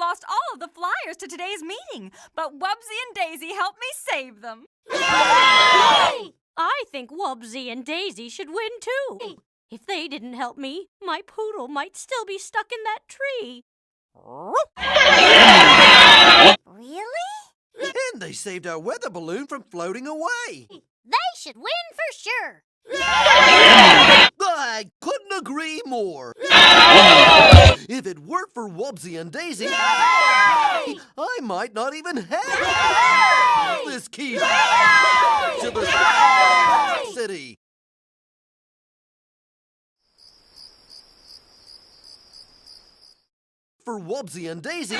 lost all of the flyers to today's meeting, but Wubsy and Daisy helped me save them. Yay! I think Wubsy and Daisy should win too. If they didn't help me, my poodle might still be stuck in that tree. Really? And they saved our weather balloon from floating away. They should win for sure. I couldn't agree more. If it weren't for Wubsy and Daisy, I might not even have this key to the city. For Wubsy and Daisy,